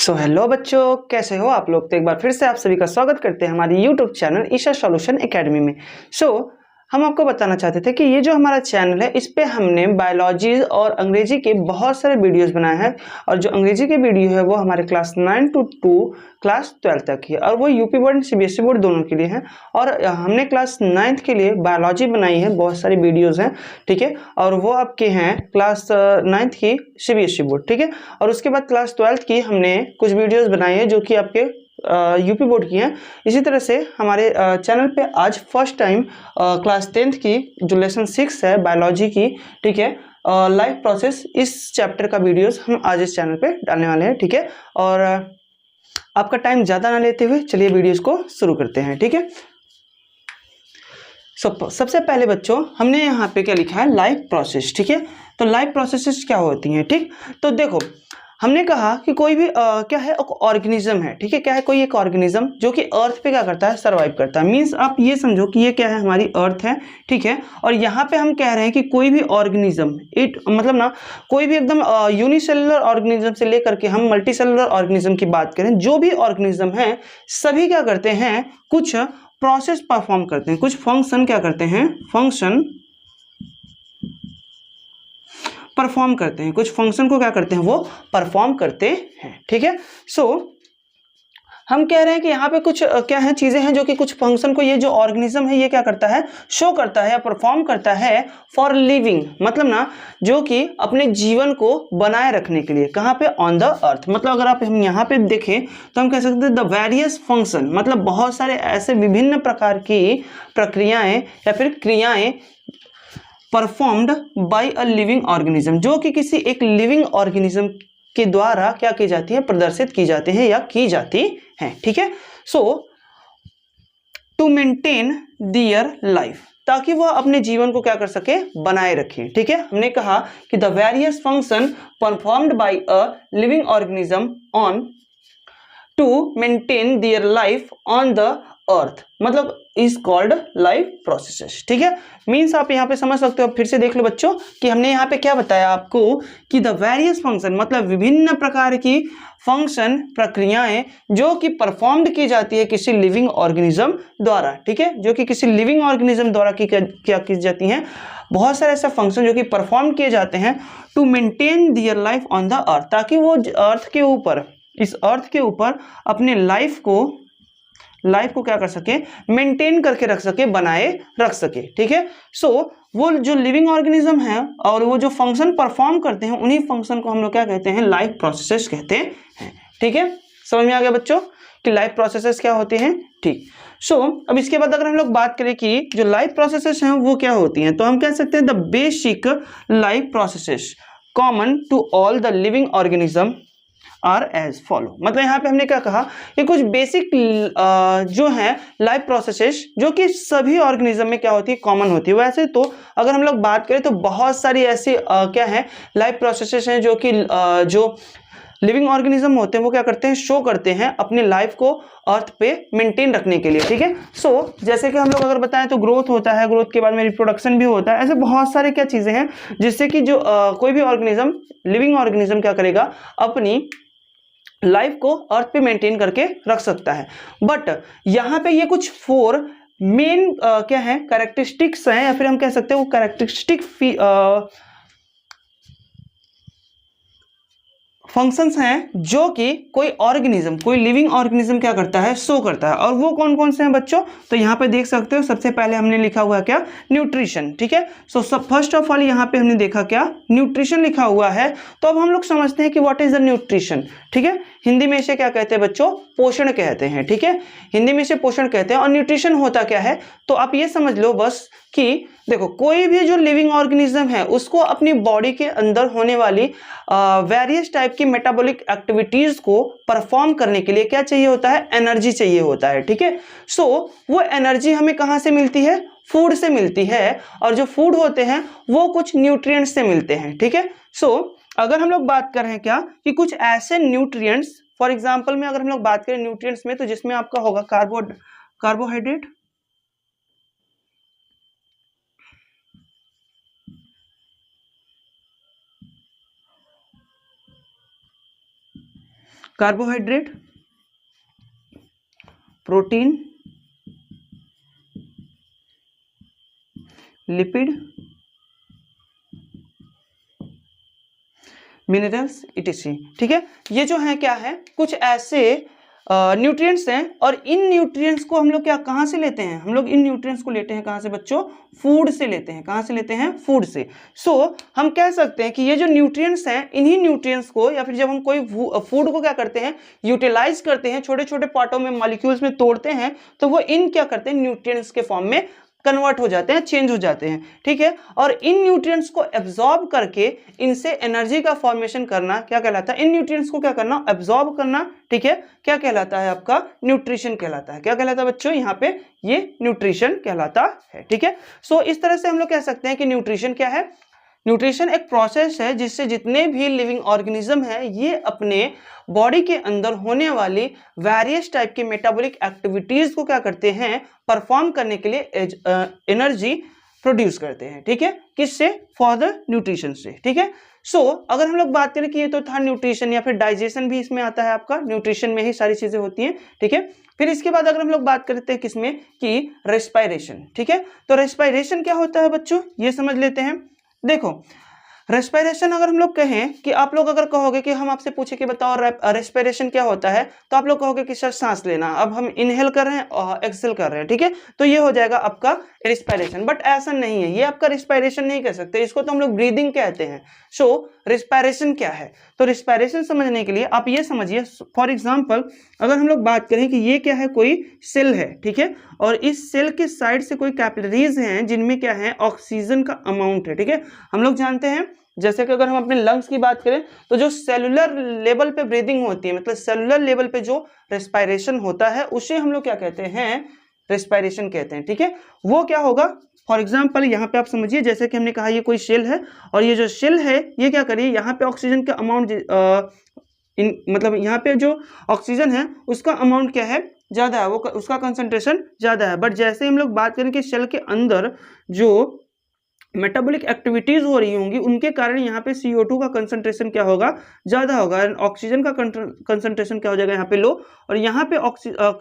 Hello बच्चों, कैसे हो आप लोग। तो एक बार फिर से आप सभी का स्वागत करते हैं हमारी YouTube channel Isha solution academy में। हम आपको बताना चाहते थे कि ये जो हमारा चैनल है इस पे हमने बायोलॉजी और अंग्रेजी के बहुत सारे वीडियोस बनाए हैं। और जो अंग्रेजी के वीडियो है वो हमारे क्लास 9 to क्लास 12 तक है, और वो यूपी बोर्ड सीबीएसई बोर्ड दोनों के लिए हैं। और हमने क्लास 9th के लिए बायोलॉजी बनाई है, बहुत सारी वीडियोस हैं, ठीक है। और वो आपके हैं क्लास 9th की सीबीएसई बोर्ड, ठीक है। और उसके बाद क्लास 12th की हमने कुछ वीडियोस बनाई है जो कि आपके यूपी बोर्ड की हैं। इसी तरह से हमारे चैनल पे आज फर्स्ट टाइम क्लास 10th की जो लेसन 6 है बायोलॉजी की, ठीक है, लाइफ प्रोसेस, इस चैप्टर का वीडियोस हम आज इस चैनल पे डालने वाले हैं, ठीक है। और आपका टाइम ज़्यादा ना लेते हुए चलिए वीडियोस को शुरू करते हैं, ठीक है। सबसे पहले बच्चों हमने यहाँ पे क्या लिखा है, लाइफ प्रोसेस, ठीक है। तो लाइफ प्रोसेसेस क्या होती हैं, ठीक। तो देखो हमने कहा कि कोई भी क्या है, एक ऑर्गेनिज्म है, ठीक है। क्या है, कोई एक ऑर्गेनिज्म जो कि अर्थ पे क्या करता है, सर्वाइव करता है। मींस आप ये समझो कि ये क्या है, हमारी अर्थ है, ठीक है। और यहाँ पे हम कह रहे हैं कि कोई भी ऑर्गेनिज्म, इट मतलब ना कोई भी एकदम यूनिसेलुलर ऑर्गेनिज्म से लेकर के हम मल्टी सेलुलर ऑर्गेनिज्म की बात करें, जो भी ऑर्गेनिज्म है सभी क्या करते हैं, कुछ प्रोसेस परफॉर्म करते हैं, कुछ फंक्शन क्या करते हैं, फंक्शन परफॉर्म करते हैं, कुछ फंक्शन को क्या करते हैं, वो परफॉर्म करते हैं, ठीक है। हम कह रहे हैं कि यहाँ पे कुछ क्या है, चीजें हैं जो कि कुछ फंक्शन को ये जो ऑर्गेनिज्म है ये क्या करता है, शो करता है या परफॉर्म करता है फॉर लिविंग, मतलब ना जो कि अपने जीवन को बनाए रखने के लिए, कहाँ पे, ऑन द अर्थ। मतलब अगर आप हम यहाँ पे देखें तो हम कह सकते हैं द वेरियस फंक्शन, मतलब बहुत सारे ऐसे विभिन्न प्रकार की प्रक्रियाएं या फिर क्रियाएं performed by a living organism, जो कि किसी एक लिविंग ऑर्गेनिज्म के द्वारा क्या की जाती है, प्रदर्शित की जाती है या की जाती है, ठीक है। टू मेंटेन दियर लाइफ, ताकि वह अपने जीवन को क्या कर सके, बनाए रखे, ठीक है। हमने कहा कि the various function performed by a living organism on to maintain their life on the earth, मतलब इज कॉल्ड लाइफ प्रोसेसेस, ठीक है। मींस आप यहाँ पे समझ सकते हो, फिर से देख लो बच्चों कि हमने यहाँ पे क्या बताया आपको कि द वेरियस फंक्शन, मतलब विभिन्न प्रकार की फंक्शन, प्रक्रियाएं जो कि परफॉर्म्ड की जाती है किसी लिविंग ऑर्गेनिज्म द्वारा, ठीक है, जो कि किसी लिविंग ऑर्गेनिज्म द्वारा क्या की जाती हैं, बहुत सारे ऐसे फंक्शन जो कि परफॉर्म किए जाते हैं to maintain their life on the earth, ताकि वो अर्थ के ऊपर, इस अर्थ के ऊपर अपने लाइफ को क्या कर सके, मेंटेन करके रख सके, बनाए रख सके, ठीक है। वो जो लिविंग ऑर्गेनिज्म है और वो जो फंक्शन परफॉर्म करते हैं, उन्हीं फंक्शन को हम लोग क्या कहते हैं, लाइफ प्रोसेसेस कहते हैं, ठीक है। समझ में आ गया बच्चों कि लाइफ प्रोसेसेस क्या होते हैं, ठीक। अब इसके बाद अगर हम लोग बात करें कि जो लाइफ प्रोसेसेस हैं वो क्या होती हैं, तो हम कह सकते हैं the basic life processes common to all the living organism are as follow. मतलब यहाँ पे हमने क्या कहा कि कुछ बेसिक जो है लाइफ प्रोसेसेस जो कि सभी ऑर्गेनिज्म में क्या होती है, कॉमन होती है। वैसे तो अगर हम लोग बात करें तो बहुत सारी ऐसी क्या है, लाइफ प्रोसेसेस हैं जो कि जो लिविंग ऑर्गेनिज्म होते हैं वो क्या करते हैं, शो करते हैं अपनी लाइफ को अर्थ पे मेंटेन रखने के लिए, ठीक है। जैसे कि हम लोग अगर बताएं तो ग्रोथ होता है, ग्रोथ के बाद में रिप्रोडक्शन भी होता है। ऐसे बहुत सारे क्या चीजें हैं जिससे कि जो कोई भी ऑर्गेनिज्म, लिविंग ऑर्गेनिज्म क्या करेगा, अपनी लाइफ को अर्थ पे मेंटेन करके रख सकता है। बट यहां पे ये कुछ 4 मेन क्या है, कैरेक्टरिस्टिक्स हैं, या फिर हम कह सकते हैं वो कैरेक्टरिस्टिक फंक्शंस हैं जो कि कोई ऑर्गेनिज्म, कोई लिविंग ऑर्गेनिज्म क्या करता है, शो करता है। और वो कौन कौन से हैं बच्चों, तो यहाँ पे देख सकते हो सबसे पहले हमने लिखा हुआ है क्या, न्यूट्रिशन, ठीक है। फर्स्ट ऑफ ऑल यहाँ पे हमने देखा क्या, न्यूट्रिशन लिखा हुआ है। तो अब हम लोग समझते हैं कि व्हाट इज द न्यूट्रिशन, ठीक है। हिंदी में इसे क्या कहते हैं बच्चों, पोषण कहते हैं, ठीक है। हिंदी में इसे पोषण कहते हैं। और न्यूट्रिशन होता क्या है, तो आप ये समझ लो बस कि देखो कोई भी जो लिविंग ऑर्गेनिज्म है उसको अपनी बॉडी के अंदर होने वाली वेरियस टाइप की मेटाबॉलिक एक्टिविटीज को परफॉर्म करने के लिए क्या चाहिए होता है, एनर्जी चाहिए होता है, ठीक है। वो एनर्जी हमें कहां से मिलती है, फूड से मिलती है। और जो फूड होते हैं वो कुछ न्यूट्रिएंट्स से मिलते हैं, ठीक है। अगर हम लोग बात कर रहे हैं क्या कि कुछ ऐसे न्यूट्रिएंट्स, फॉर एग्जांपल में अगर हम लोग बात करें न्यूट्रिएंट्स में, तो जिसमें आपका होगा carbohydrate, carbohydrate, protein, lipid, minerals etc. ठीक है, ये जो है क्या है, कुछ ऐसे न्यूट्रिएंट्स हैं, और इन न्यूट्रिएंट्स को हम लोग क्या कहाँ से लेते हैं, हम लोग इन न्यूट्रिएंट्स को लेते हैं कहाँ से बच्चों, फूड से लेते हैं। कहाँ से लेते हैं, फूड से। सो हम कह सकते हैं कि ये जो न्यूट्रिएंट्स हैं, इन्हीं न्यूट्रिएंट्स को, या फिर जब हम कोई फूड को क्या करते हैं, यूटिलाइज करते हैं, छोटे छोटे पार्टों में, मॉलिक्यूल्स में तोड़ते हैं, तो वो इन क्या करते हैं, न्यूट्रिएंट्स के फॉर्म में कन्वर्ट हो जाते हैं, चेंज हो जाते हैं। ठीक है, और इन न्यूट्रिएंट्स को एब्जॉर्ब करके इनसे एनर्जी का फॉर्मेशन करना क्या कहलाता है, इन न्यूट्रिएंट्स को क्या करना, एब्जॉर्ब करना। ठीक है, क्या कहलाता है, आपका न्यूट्रिशन कहलाता है। क्या कहलाता है बच्चों, यहाँ पे ये न्यूट्रिशन कहलाता है। ठीक है, सो इस तरह से हम लोग कह सकते हैं कि न्यूट्रिशन क्या है, न्यूट्रिशन एक प्रोसेस है जिससे जितने भी लिविंग ऑर्गेनिज्म है, ये अपने बॉडी के अंदर होने वाली वेरियस टाइप के मेटाबॉलिक एक्टिविटीज को क्या करते हैं, परफॉर्म करने के लिए एनर्जी प्रोड्यूस करते हैं। ठीक है, किससे, फॉर द न्यूट्रिशन से। ठीक है, सो अगर हम लोग बात करें कि ये तो था न्यूट्रिशन, या फिर डाइजेशन भी इसमें आता है आपका, न्यूट्रिशन में ही सारी चीजें होती हैं। ठीक है, फिर इसके बाद अगर हम लोग बात करते हैं किसमें, कि रेस्पिरेशन। ठीक है, तो रेस्पिरेशन क्या होता है बच्चों, ये समझ लेते हैं। देखो, रेस्पिरेशन अगर हम लोग कहें कि आप लोग अगर कहोगे कि हम आपसे पूछे कि बताओ रेस्पिरेशन क्या होता है, तो आप लोग कहोगे कि सर सांस लेना, अब हम इनहेल कर रहे हैं और एक्सहेल कर रहे हैं। ठीक है, तो ये हो जाएगा आपका रेस्पिरेशन। बट ऐसा नहीं है, ये आपका रेस्पिरेशन नहीं कह सकते, इसको तो हम लोग ब्रीदिंग कहते हैं। सो रेस्पिरेशन क्या है, तो रेस्पिरेशन समझने के लिए आप ये समझिए, फॉर एग्जाम्पल अगर हम लोग बात करें कि ये क्या है, कोई सेल है। ठीक है, और इस सेल के साइड से कोई कैपिलरीज हैं जिनमें क्या है, ऑक्सीजन का अमाउंट है। ठीक है, हम लोग जानते हैं, जैसे कि अगर हम अपने लंग्स की बात करें, तो जो सेलुलर लेवल पे ब्रीदिंग होती है, मतलब सेलुलर लेवल पे जो रेस्पिरेशन होता है, उसे हम लोग क्या कहते हैं, रेस्पिरेशन कहते हैं। ठीक है, वो क्या होगा, फॉर एग्जाम्पल यहाँ पे आप समझिए, जैसे कि हमने कहा ये कोई सेल है, और ये जो सेल है ये क्या करिए, यहाँ पे ऑक्सीजन का अमाउंट मतलब यहाँ पे जो ऑक्सीजन है उसका अमाउंट क्या है, ज्यादा है, वो उसका कंसंट्रेशन ज्यादा है। बट जैसे हम लोग बात करें कि सेल के अंदर जो मेटाबॉलिक एक्टिविटीज हो रही होंगी, उनके कारण यहाँ पे CO2 का कंसंट्रेशन क्या होगा, ज्यादा होगा, ऑक्सीजन का कंसंट्रेशन क्या हो जाएगा यहाँ पे लो, और यहाँ पे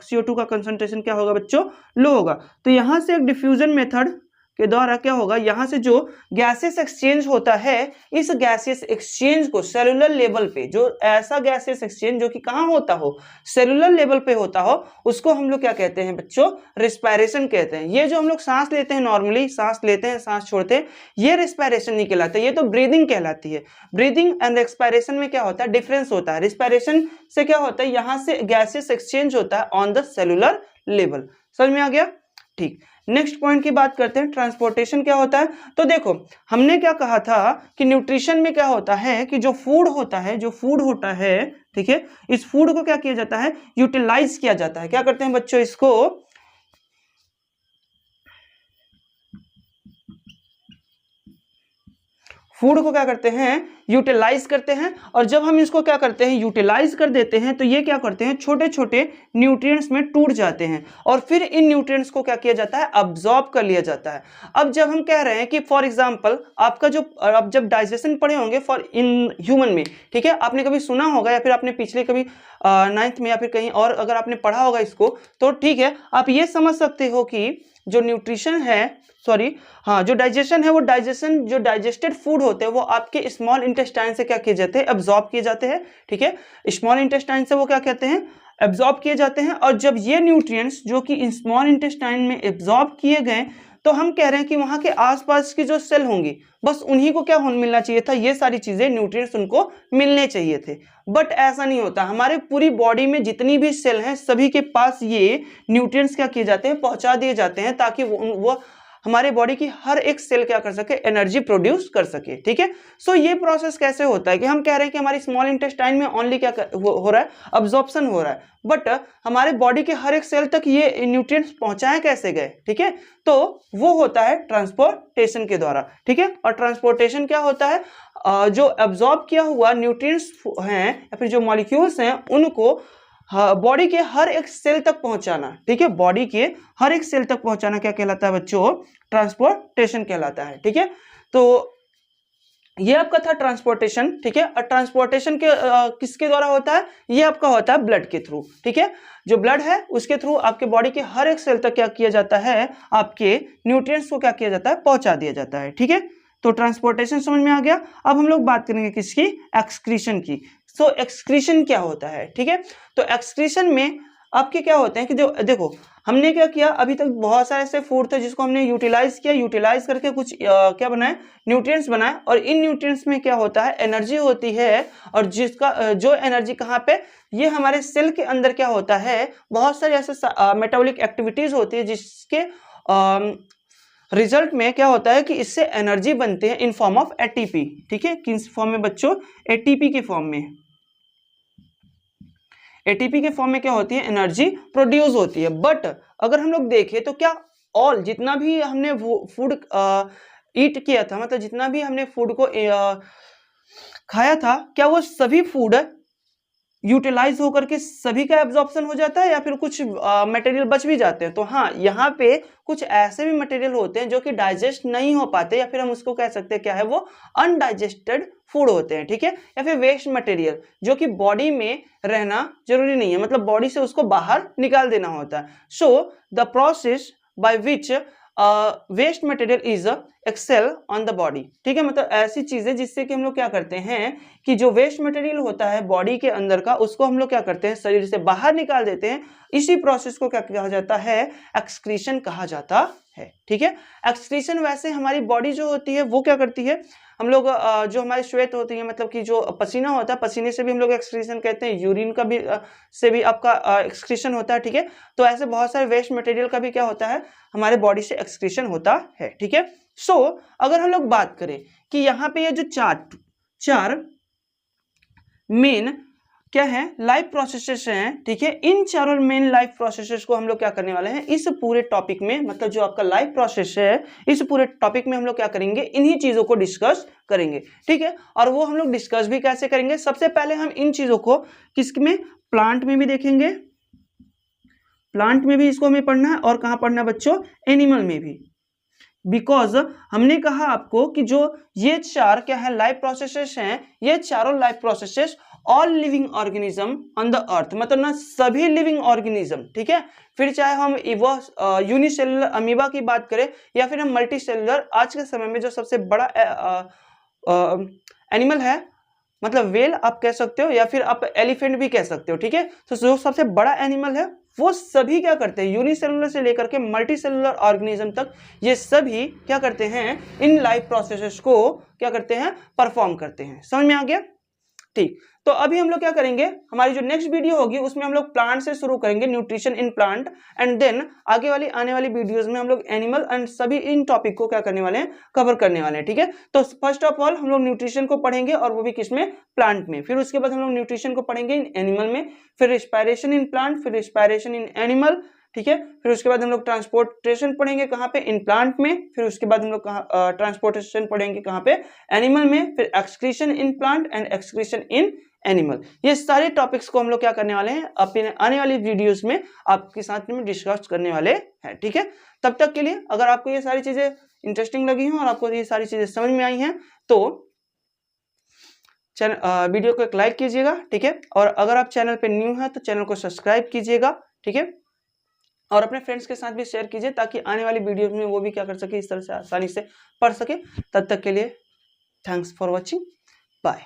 CO2 का कंसंट्रेशन क्या होगा बच्चों, लो होगा। तो यहाँ से एक डिफ्यूजन मेथड के द्वारा क्या होगा, यहाँ से जो गैसेस एक्सचेंज होता है, इस गैसेस एक्सचेंज को सेलुलर लेवल पे, जो ऐसा गैसेस एक्सचेंज जो कि कहाँ होता हो, सेलुलर लेवल पे होता हो, उसको हम लोग क्या कहते हैं बच्चों, रेस्पिरेशन कहते हैं। ये जो हम लोग सांस लेते हैं, नॉर्मली सांस लेते हैं, सांस छोड़ते हैं, ये रेस्पिरेशन नहीं कहलाता, ये तो ब्रीदिंग कहलाती है। ब्रीदिंग एंड रेस्पिरेशन में क्या होता है, डिफरेंस होता है। रेस्पिरेशन से क्या होता है, यहाँ से गैसेस एक्सचेंज होता है ऑन द सेलुलर लेवल। समझ में आ गया, ठीक। नेक्स्ट पॉइंट की बात करते हैं, ट्रांसपोर्टेशन क्या होता है। तो देखो, हमने क्या कहा था कि न्यूट्रिशन में क्या होता है कि जो फूड होता है, जो फूड होता है, ठीक है, इस फूड को क्या किया जाता है, यूटिलाइज किया जाता है। क्या करते हैं बच्चों, इसको फूड को क्या करते हैं, यूटिलाइज करते हैं। और जब हम इसको क्या करते हैं, यूटिलाइज कर देते हैं, तो ये क्या करते हैं, छोटे छोटे न्यूट्रिएंट्स में टूट जाते हैं, और फिर इन न्यूट्रिएंट्स को क्या किया जाता है, अब्सॉर्ब कर लिया जाता है। अब जब हम कह रहे हैं कि फॉर एग्जांपल आपका जो, आप जब डाइजेशन पढ़े होंगे फॉर इन ह्यूमन में, ठीक है, आपने कभी सुना होगा, या फिर आपने पिछले कभी 9th में या फिर कहीं और अगर आपने पढ़ा होगा इसको, तो ठीक है, आप ये समझ सकते हो कि जो न्यूट्रिशन है, सॉरी हाँ, जो डाइजेशन है, वो डाइजेशन, जो डाइजेस्टेड फूड होते हैं वो आपके स्मॉल इंटेस्टाइन से क्या किए जाते हैं, एब्जॉर्ब किए जाते हैं। ठीक है, स्मॉल इंटेस्टाइन से वो क्या कहते हैं, एब्जॉर्ब किए जाते हैं। और जब ये न्यूट्रिएंट्स जो कि स्मॉल इंटेस्टाइन में एब्जॉर्ब किए गए, तो हम कह रहे हैं कि वहां के आसपास की जो सेल होंगी, बस उन्हीं को क्या मिलना चाहिए था, ये सारी चीजें, न्यूट्रिएंट्स उनको मिलने चाहिए थे। बट ऐसा नहीं होता, हमारे पूरी बॉडी में जितनी भी सेल हैं, सभी के पास ये न्यूट्रिएंट्स क्या किए जाते हैं, पहुंचा दिए जाते हैं, ताकि वो हमारे बॉडी की हर एक सेल क्या कर सके, एनर्जी प्रोड्यूस कर सके। ठीक है, सो ये प्रोसेस कैसे होता है कि हम कह रहे हैं कि हमारी स्मॉल इंटेस्टाइन में ओनली क्या हो रहा है, अब्जॉर्प्शन हो रहा है, बट हमारे बॉडी के हर एक सेल तक ये न्यूट्रिएंट्स पहुंचाए कैसे गए, ठीक है, तो वो होता है ट्रांसपोर्टेशन के द्वारा। ठीक है, और ट्रांसपोर्टेशन क्या होता है, जो अब्जॉर्ब किया हुआ न्यूट्रिएंट्स हैं या फिर जो मॉलिक्यूल्स हैं, उनको बॉडी के हर एक सेल तक पहुंचाना। ठीक है, बॉडी के हर एक सेल तक पहुंचाना क्या कहलाता है बच्चों, ट्रांसपोर्टेशन कहलाता है। ठीक है, तो ये आपका था ट्रांसपोर्टेशन, ठीक है। और ट्रांसपोर्टेशन के किसके द्वारा होता है, ये आपका होता है ब्लड के थ्रू, ठीक है। जो ब्लड है उसके थ्रू आपके बॉडी के हर एक सेल तक क्या किया जाता है, आपके न्यूट्रिएंट्स को क्या किया जाता है, पहुंचा दिया जाता है, ठीक है। तो ट्रांसपोर्टेशन समझ में आ गया। अब हम लोग बात करेंगे किसकी, एक्सक्रीशन की। सो एक्सक्रीशन क्या होता है, ठीक है। तो एक्सक्रीशन में आपके क्या होते हैं कि जो देखो हमने क्या किया, अभी तक बहुत सारे ऐसे फूड थे जिसको हमने यूटिलाइज किया, यूटिलाइज करके कुछ क्या बनाए, न्यूट्रिएंट्स बनाए। और इन न्यूट्रिएंट्स में क्या होता है, एनर्जी होती है। और जिसका जो एनर्जी कहाँ पे, ये हमारे सेल के अंदर क्या होता है, बहुत सारे ऐसे मेटाबॉलिक एक्टिविटीज होती है जिसके रिजल्ट में क्या होता है कि इससे एनर्जी बनते हैं इन फॉर्म ऑफ एटीपी, ठीक है। किस फॉर्म में बच्चों, एटीपी के फॉर्म में। एटीपी के फॉर्म में क्या होती है, एनर्जी प्रोड्यूस होती है। बट अगर हम लोग देखें तो क्या ऑल जितना भी हमने फूड ईट किया था, मतलब जितना भी हमने फूड को खाया था, क्या वो सभी फूड यूटिलाइज होकर के सभी का एब्जॉर्प्शन हो जाता है या फिर कुछ मटेरियल बच भी जाते हैं। तो हाँ, यहाँ पे कुछ ऐसे भी मटेरियल होते हैं जो कि डाइजेस्ट नहीं हो पाते, या फिर हम उसको कह सकते हैं क्या है, वो अनडाइजेस्टेड फूड होते हैं, ठीक है। या फिर वेस्ट मटेरियल जो कि बॉडी में रहना जरूरी नहीं है, मतलब बॉडी से उसको बाहर निकाल देना होता है। So the process by which waste material is excel on the body, ठीक है। मतलब ऐसी चीजें जिससे कि हम लोग क्या करते हैं कि जो वेस्ट मटेरियल होता है बॉडी के अंदर का, उसको हम लोग क्या करते हैं, शरीर से बाहर निकाल देते हैं। इसी प्रोसेस को क्या कहा जाता है, एक्सक्रीशन कहा जाता है, ठीक है। एक्सक्रीशन वैसे हमारी बॉडी जो होती है वो क्या करती है, हम लोग जो हमारी श्वेत होती है, मतलब कि जो पसीना होता है, पसीने से भी हम लोग एक्सक्रीशन कहते हैं, यूरिन का भी से भी आपका एक्सक्रीशन होता है, ठीक है। तो ऐसे बहुत सारे वेस्ट मटेरियल का भी क्या होता है, हमारे बॉडी से एक्सक्रीशन होता है, ठीक है। सो अगर हम लोग बात करें कि यहाँ पे ये जो चार मेन क्या है, लाइफ प्रोसेसेस हैं, ठीक है। इन चारों मेन लाइफ प्रोसेसेस को हम लोग क्या करने वाले हैं इस पूरे टॉपिक में, मतलब जो आपका लाइफ प्रोसेस है, इस पूरे टॉपिक में हम लोग क्या करेंगे, इन्हीं चीजों को डिस्कस करेंगे, ठीक है। और वो हम लोग डिस्कस भी कैसे करेंगे, सबसे पहले हम इन चीजों को किसमें, प्लांट में भी देखेंगे, प्लांट में भी इसको हमें पढ़ना है, और कहाँ पढ़ना है बच्चों, एनिमल में भी। बिकॉज हमने कहा आपको कि जो ये चार क्या है, लाइफ प्रोसेसेस हैं, ये चारों life processes all living organism on the earth, मतलब ना सभी लिविंग ऑर्गेनिज्म, ठीक है। फिर चाहे हम यूनिसेलुलर अमीबा की बात करें या फिर हम मल्टी सेलुलर, आज के समय में जो सबसे बड़ा एनिमल है, मतलब वेल आप कह सकते हो या फिर आप एलिफेंट भी कह सकते हो, ठीक है। तो जो सबसे बड़ा एनिमल है वो सभी क्या करते हैं, यूनिसेलुलर से लेकर के मल्टी सेलुलर ऑर्गेनिज्म तक, ये सभी क्या करते हैं, इन लाइफ प्रोसेसेस को क्या करते हैं, परफॉर्म करते हैं। समझ में आ गया, ठीक। तो अभी हम लोग क्या करेंगे, हमारी जो नेक्स्ट वीडियो होगी उसमें हम लोग प्लांट से शुरू करेंगे, nutrition in plant, and then आगे वाली आने वाली वीडियोस में हम लोग एनिमल एंड सभी इन टॉपिक को क्या करने वाले हैं, कवर करने वाले हैं, ठीक है। तो फर्स्ट ऑफ ऑल हम लोग न्यूट्रिशन को पढ़ेंगे, और वो भी किसमें, प्लांट में। फिर उसके बाद हम लोग न्यूट्रिशन को पढ़ेंगे इन एनिमल में, फिर रिस्पायरेशन इन प्लांट, फिर रिस्पायरेशन इन एनिमल, ठीक है। फिर उसके बाद हम लोग ट्रांसपोर्टेशन पढ़ेंगे कहाँ पे, इन प्लांट में। फिर उसके बाद हम लोग ट्रांसपोर्टेशन पढ़ेंगे कहाँ पे, एनिमल में। फिर excretion in plant and excretion in animal. ये सारे टॉपिक्स को हम लोग क्या करने वाले हैं, अपने आने वाली वीडियोस में आपके साथ में डिस्कस करने वाले हैं, ठीक है। तब तक के लिए अगर आपको ये सारी चीजें इंटरेस्टिंग लगी हो और आपको ये सारी चीजें समझ में आई हैं तो वीडियो को एक लाइक कीजिएगा, ठीक है। और अगर आप चैनल पे न्यू हैं तो चैनल को सब्सक्राइब कीजिएगा, ठीक है। और अपने फ्रेंड्स के साथ भी शेयर कीजिए ताकि आने वाली वीडियो में वो भी क्या कर सके, इस तरह से आसानी से पढ़ सके। तब तक के लिए थैंक्स फॉर वॉचिंग, बाय।